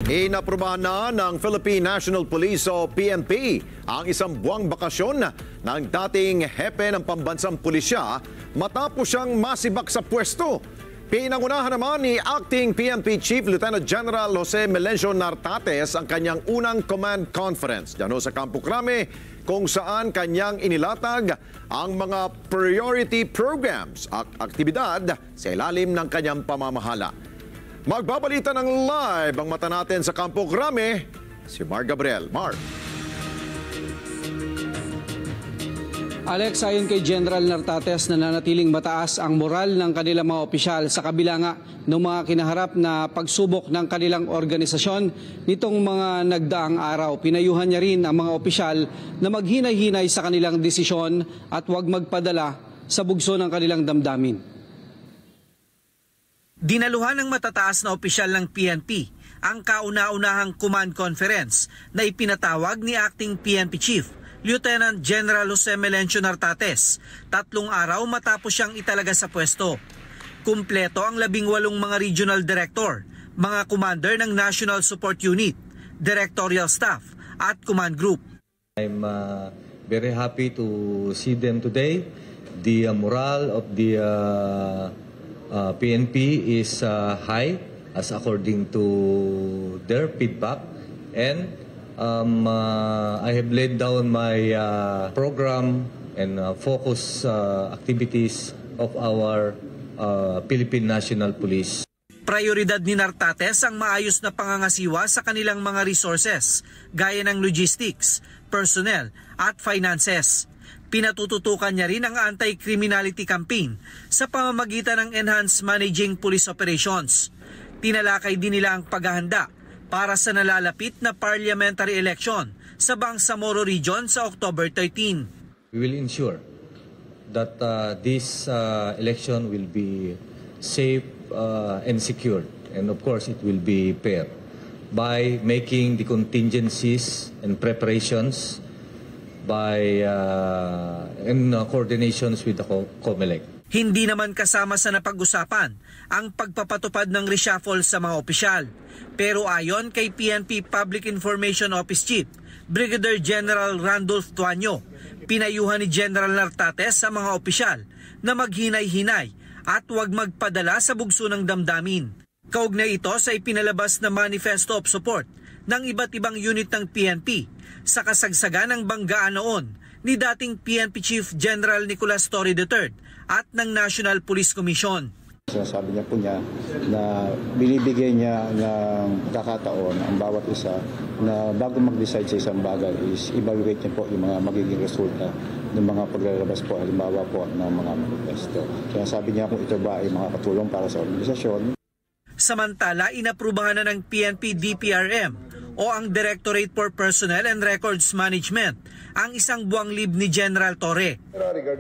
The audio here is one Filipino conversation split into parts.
Inaprubahan na ng Philippine National Police o PNP ang isang buwang bakasyon ng dating hepe ng pambansang pulisya matapos siyang masibak sa pwesto. Pinangunahan naman ni Acting PNP Chief Lieutenant General Jose Melencio Nartates ang kanyang unang command conference diyan sa Campo Crame, kung saan kanyang inilatag ang mga priority programs at aktibidad sa ilalim ng kanyang pamamahala. Magbabalita ng live ang mata natin sa Campo Crame, si Mark Gabriel. Mark. Alex, ayon kay General Nartates, nananatiling mataas ang moral ng kanilang mga opisyal sa kabila nga ng mga kinaharap na pagsubok ng kanilang organisasyon nitong mga nagdaang araw. Pinayuhan niya rin ang mga opisyal na maghinay-hinay sa kanilang desisyon at huwag magpadala sa bugso ng kanilang damdamin. Dinaluhan ng matataas na opisyal ng PNP ang kauna-unahang command conference na ipinatawag ni Acting PNP Chief Lieutenant General Jose Melencio Nartates 3 araw matapos siyang italaga sa pwesto. Kumpleto ang 18 mga regional director, mga commander ng National Support Unit, directorial staff at command group. I'm very happy to see them today. The morale of the PNP is high as according to their feedback, and I have laid down my program and focus activities of our Philippine National Police. Prioridad ni Nartates ang maayos na pangangasiwa sa kanilang mga resources gaya ng logistics, personnel at finances. Pinatututukan niya rin ang anti-criminality campaign sa pamamagitan ng Enhanced Managing Police Operations. Tinalakay din nila ang paghahanda para sa nalalapit na parliamentary election sa Bangsamoro Region sa October 13. We will ensure that this election will be safe and secured, and of course it will be fair by making the contingencies and preparations in coordinations with the COMELEC. Hindi naman kasama sa napag-usapan ang pagpapatupad ng reshuffle sa mga opisyal. Pero ayon kay PNP Public Information Office Chief Brigadier General Randolph Tuanyo, pinayuhan ni General Nartates sa mga opisyal na maghinay-hinay at huwag magpadala sa bugso ng damdamin. Kaugnay ito sa ipinalabas na Manifesto of Support ng iba't ibang unit ng PNP sa kasagsagan ng banggaan noon ni dating PNP Chief General Nicolas Torre III at ng National Police Commission. Sabi niya po niya na binibigay niya ng kakataon ang bawat isa na bago mag-decide sa isang bagay is evaluate niya po yung mga magiging resulta ng mga paglalabas po, halimbawa po ng mga manifesto. Kaya sabi niya kung ito ba ay makakatulong para sa organisasyon. Samantala, inaprubahan na ng PNP DPRM o ang Directorate for Personnel and Records Management ang isang buwang leave ni General Torre.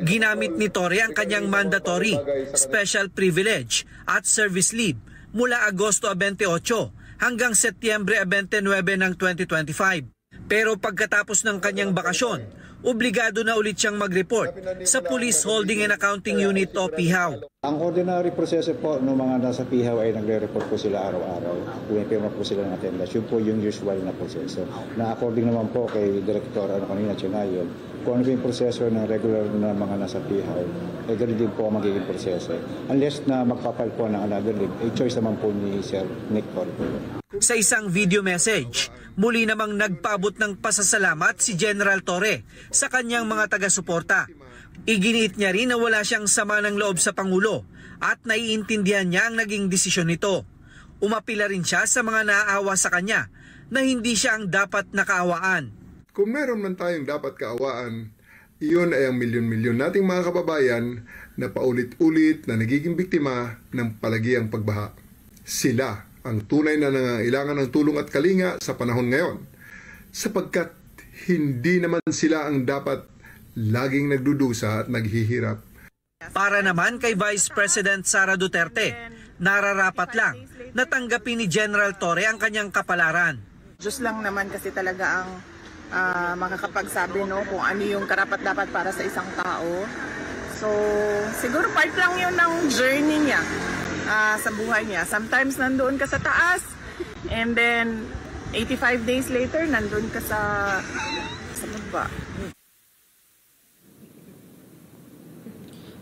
Ginamit ni Torre ang kanyang mandatory, special privilege at service leave mula Agosto 28 hanggang Setyembre 29 ng 2025. Pero pagkatapos ng kanyang bakasyon, obligado na ulit siyang mag-report sa Police Holding and Accounting Unit o PIHAW. Ang ordinary proseso po ng mga nasa PIHAW ay nagre-report po sila araw-araw. Pumipirma po sila ng attendance. Yun po yung usual na proseso. Na according naman po kay Director kanina Chinayon, kung ano po yung proseso ng regular na mga nasa PIHAW, ay ganoon din po ang magiging proseso. Unless na magpapal po ng another leave, choice naman po ni Sir Nick Torre. Sa isang video message, muli namang nagpaabot ng pasasalamat si General Torre sa kanyang mga taga-suporta. Iginiit niya rin na wala siyang sama ng loob sa Pangulo at naiintindihan niya ang naging desisyon nito. Umapila rin siya sa mga naaawa sa kanya na hindi siya ang dapat nakaawaan. Kung meron man tayong dapat kaawaan, iyon ay ang milyon-milyon nating mga kababayan na paulit-ulit na nagiging biktima ng palagiang pagbaha. Sila ang tunay na nangangailangan ng tulong at kalinga sa panahon ngayon, sapagkat hindi naman sila ang dapat laging nagdudusa at naghihirap. Para naman kay Vice President Sara Duterte, nararapat lang na tanggapin ni General Torre ang kanyang kapalaran. Diyos lang naman kasi talaga ang makakapagsabi kung ano yung karapat-dapat para sa isang tao. So siguro part lang yun ng journey niya. Sa buhay niya. Sometimes nandoon ka sa taas, And then 85 days later, nandun ka sa baba.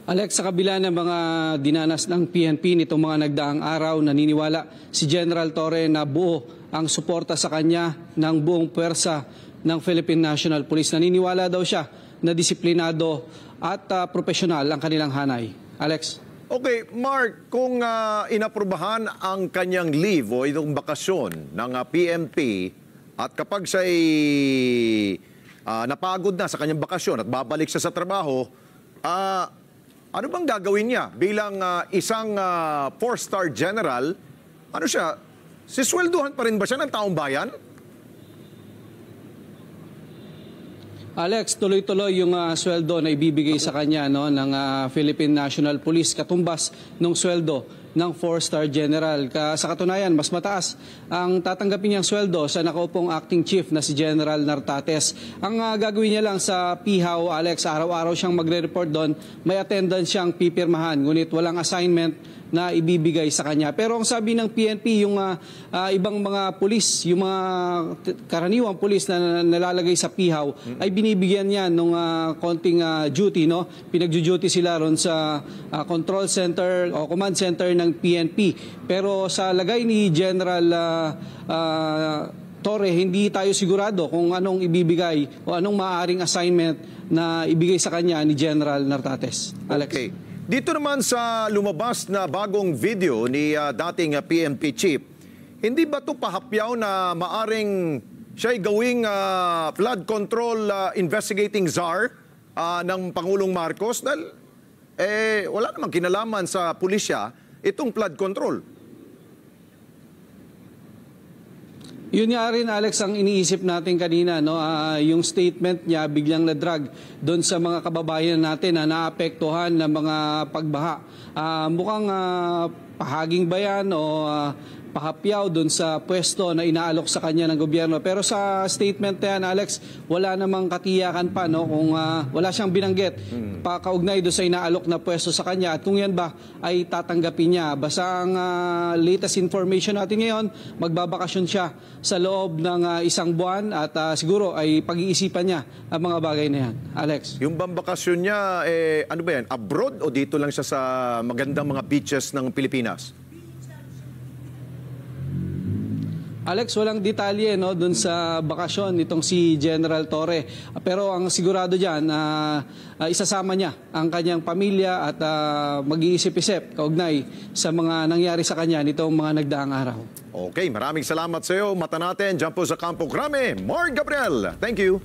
Alex, sa kabila ng mga dinanas ng PNP nitong mga nagdaang araw, naniniwala si General Torre na buo ang suporta sa kanya ng buong puwersa ng Philippine National Police. Naniniwala daw siya na disiplinado at profesional ang kanilang hanay. Alex? Okay, Mark, kung inaprubahan ang kanyang leave o itong bakasyon ng PNP at kapag siya'y napagod na sa kanyang bakasyon at babalik siya sa trabaho, ano bang gagawin niya bilang isang 4-star general? Ano siya? Siswelduhan pa rin ba siya ng taong bayan? Alex, tuloy-tuloy yung sweldo na ibibigay sa kanya ng Philippine National Police, katumbas ng sweldo ng 4-star general. Sa katunayan, mas mataas ang tatanggapin niyang sweldo sa nakaupong acting chief na si General Nartates. Ang gagawin niya lang sa PIHAW, Alex, araw-araw siyang magre-report doon, may attendance siyang pipirmahan, ngunit walang assignment na ibibigay sa kanya. Pero ang sabi ng PNP, yung ibang mga pulis, yung mga karaniwang pulis na nalalagay sa PIHAW, ay binibigyan niya ng konting duty. Pinag-duty sila ron sa control center o command center ng PNP. Pero sa lagay ni General Torre, hindi tayo sigurado kung anong ibibigay o anong maaaring assignment na ibigay sa kanya ni General Nartates. Alex? Okay. Dito naman sa lumabas na bagong video ni dating PNP chief, hindi ba ito pahapyaw na maaring siya'y gawing flood control investigating czar ng Pangulong Marcos? Dahil wala namang kinalaman sa pulisya itong flood control. Yun nga rin, Alex, ang iniisip natin kanina, yung statement niya biglang na-drag doon sa mga kababayan natin na naapektuhan ng mga pagbaha. Mukhang pahaging ba yan o pahapyaw doon sa pwesto na inaalok sa kanya ng gobyerno. Pero sa statement na yan, Alex, wala namang katiyakan pa kung wala siyang binanggit pakaugnay doon sa inaalok na pwesto sa kanya at kung yan ba ay tatanggapin niya. Basta ang latest information natin ngayon, magbabakasyon siya sa loob ng isang buwan at siguro ay pag-iisipan niya ang mga bagay na yan. Alex? Yung bambakasyon niya, ano ba yan? Abroad o dito lang siya sa magandang mga beaches ng Pilipinas? Alex, walang detalye doon sa bakasyon nitong si General Torre. Pero ang sigurado dyan, isasama niya ang kanyang pamilya at mag-iisip-isip kaugnay sa mga nangyari sa kanya nitong mga nagdaang araw. Okay, maraming salamat sa iyo. Mata natin, dyan po sa Campo Crame, Mark Gabriel. Thank you.